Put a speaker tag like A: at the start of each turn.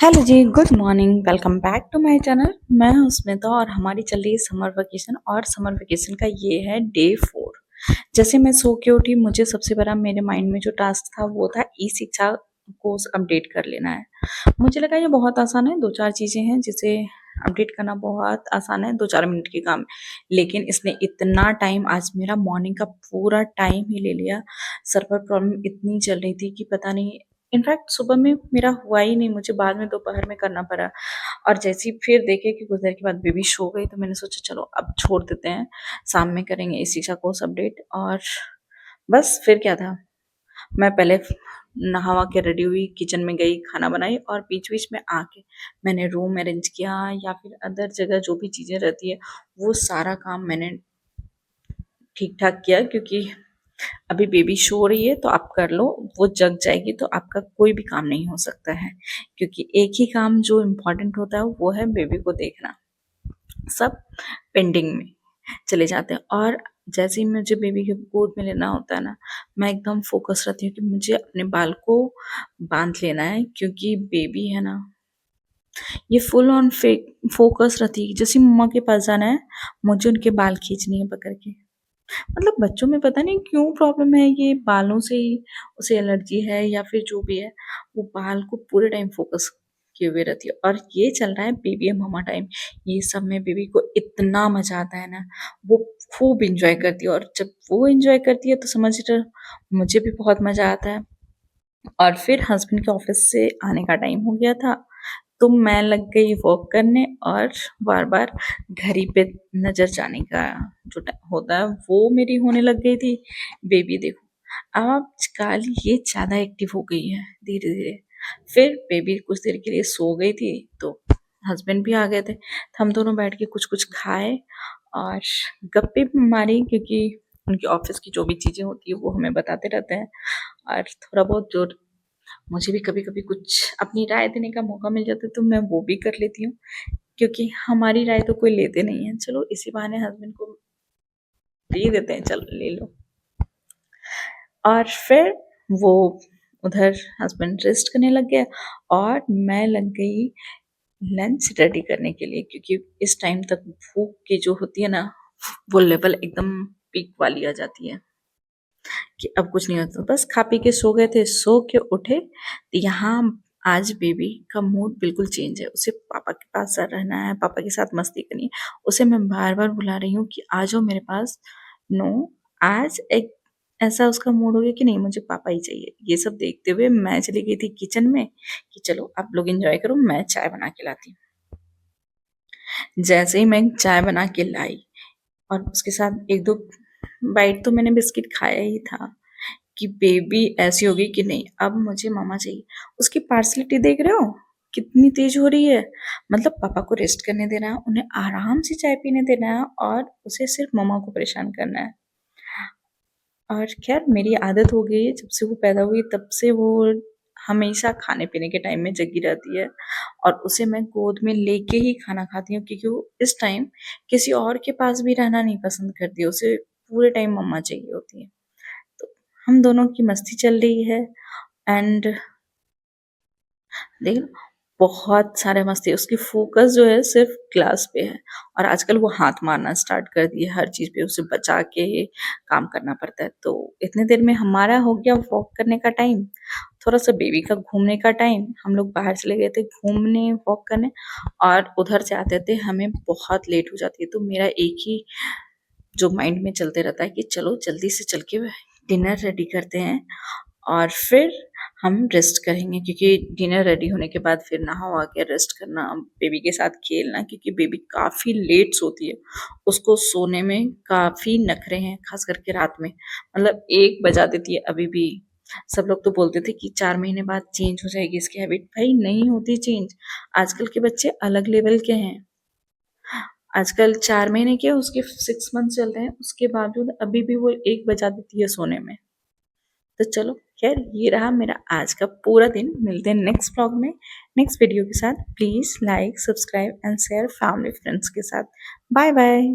A: Hello जी, good morning. Welcome back to my channel. मैं हूं स्मिता और हमारी चल रही है समर वेकेशन और समर वेकेशन का ये है डे 4। जैसे मैं सो के उठी, मुझे सबसे बड़ा मेरे माइंड में जो टास्क था वो था ई शिक्षा कोर्स अपडेट कर लेना है। मुझे लगा ये बहुत आसान है, दो चार चीजें हैं जिसे अपडेट करना बहुत आसान है, दो चार मिनट के काम। लेकिन इसने इतना टाइम, आज मेरा मॉर्निंग का पूरा टाइम ही ले लिया। सर्वर प्रॉब्लम इतनी चल रही थी कि पता नहीं। इनफैक्ट सुबह में मेरा हुआ ही नहीं, मुझे बाद में दोपहर में करना पड़ा। और जैसे ही फिर देखे कि कुछ देर के बाद बेबी सो गई, तो मैंने सोचा चलो अब छोड़ देते हैं, शाम में करेंगे इसी का कोर्स अपडेट। और बस फिर क्या था, मैं पहले नहावा के रेडी हुई, किचन में गई, खाना बनाई और बीच बीच में आके मैंने रूम अरेंज किया या फिर अदर जगह जो भी चीज़ें रहती है वो सारा काम मैंने ठीक ठाक किया। क्योंकि अभी बेबी सो रही है तो आप कर लो, वो जग जाएगी तो आपका कोई भी काम नहीं हो सकता है। क्योंकि एक ही काम जो इम्पोर्टेंट होता है वो है बेबी को देखना। सब पेंडिंग में चले जाते हैं। और जैसे ही मुझे बेबी के गोद में लेना होता है ना, मैं एकदम फोकस रहती हूँ कि मुझे अपने बाल को बांध लेना है। क्योंकि बेबी है ना, ये फुल ऑन फोकस रहती है। जैसे मम्मा के पास जाना है, मुझे उनके बाल खींचनी है पकड़ के। मतलब बच्चों में पता नहीं क्यों प्रॉब्लम है, ये बालों से ही उसे एलर्जी है या फिर जो भी है, वो बाल को पूरे टाइम फोकस किए हुए रहती है। और ये चल रहा है बेबी है मामा टाइम। ये सब में बेबी को इतना मजा आता है ना, वो खूब इंजॉय करती है। और जब वो इंजॉय करती है तो समझ रहे, मुझे भी बहुत मजा आता है। और फिर हस्बैंड के ऑफिस से आने का टाइम हो गया था, तो मैं लग गई वॉक करने। और बार बार घड़ी पे नजर जाने का जो होता है वो मेरी होने लग गई थी। बेबी देखो आजकल ये ज्यादा एक्टिव हो गई है धीरे धीरे। फिर बेबी कुछ देर के लिए सो गई थी, तो हस्बैंड भी आ गए थे, तो हम दोनों बैठ के कुछ कुछ खाए और गप्पे भी मारी। क्योंकि उनके ऑफिस की जो भी चीजें होती है वो हमें बताते रहते हैं। और थोड़ा बहुत जो मुझे भी कभी कभी कुछ अपनी राय देने का मौका मिल जाता है तो मैं वो भी कर लेती हूँ। क्योंकि हमारी राय तो कोई लेते नहीं है, चलो इसी बहाने हस्बैंड को दे देते हैं, चलो ले लो। और फिर वो उधर हस्बैंड रेस्ट करने लग गया और मैं लग गई लंच रेडी करने के लिए। क्योंकि इस टाइम तक भूख की जो होती है ना, वो लेवल एकदम पीक वाली आ जाती है कि अब कुछ नहीं होता। बस खा पी के सो गए थे, सो के उठे तो यहाँ आज बेबी का मूड बिल्कुल चेंज है। उसे पापा के पास रहना है, पापा के साथ मस्ती करनी है। उसे मैं बार बार बुला रही हूँ कि आ जाओ मेरे पास। नो, आज एक ऐसा उसका मूड हो गया कि नहीं मुझे पापा ही चाहिए। ये सब देखते हुए मैं चली गई थी किचन में कि चलो आप लोग एंजॉय करो, मैं चाय बना के लाती हूँ। जैसे ही मैं चाय बना के लाई और उसके साथ एक दो बाइट तो मैंने बिस्किट खाया ही था कि बेबी ऐसी होगी कि नहीं अब मुझे मामा चाहिए। उसकी पार्सलिटी देख रहे हो कितनी तेज हो रही है। मतलब पापा को रेस्ट करने देना है, उन्हें आराम से चाय पीने देना है और उसे सिर्फ मामा को परेशान करना है। और खैर मेरी आदत हो गई है, जब से वो पैदा हुई तब से वो हमेशा खाने पीने के टाइम में जगी रहती है। और उसे मैं गोद में लेके ही खाना खाती हूँ, क्योंकि वो इस टाइम किसी और के पास भी रहना नहीं पसंद करती है। उसे पूरे टाइम मम्मा चाहिए होती है। तो हम दोनों की मस्ती चल रही है। एंड लेकिन बहुत सारे मस्ती, उसकी फोकस जो है सिर्फ क्लास पे है। और आजकल वो हाथ मारना स्टार्ट कर दिए, हर चीज पे उसे बचा के काम करना पड़ता है। तो इतने देर में हमारा हो गया वॉक करने का टाइम, थोड़ा सा बेबी का घूमने का टाइम। हम लोग बाहर चले गए थे घूमने, वॉक करने। और उधर से आते थे हमें बहुत लेट हो जाती है। तो मेरा एक ही जो माइंड में चलते रहता है कि चलो जल्दी से चल के डिनर रेडी करते हैं और फिर हम रेस्ट करेंगे। क्योंकि डिनर रेडी होने के बाद फिर नहा के रेस्ट करना, बेबी के साथ खेलना। क्योंकि बेबी काफ़ी लेट सोती है, उसको सोने में काफ़ी नखरे हैं, खास करके रात में। मतलब 1 बजा देती है अभी भी। सब लोग तो बोलते थे कि 4 महीने बाद चेंज हो जाएगी इसकी हैबिट। भाई नहीं होती चेंज, आजकल के बच्चे अलग लेवल के हैं। आजकल 4 महीने के, उसके 6 मंथ चल रहे हैं, उसके बावजूद अभी भी वो 1 बजा देती है सोने में। तो चलो खैर, ये रहा मेरा आज का पूरा दिन। मिलते हैं नेक्स्ट व्लॉग में, नेक्स्ट वीडियो के साथ। Please like, subscribe and share family friends के साथ। Bye bye.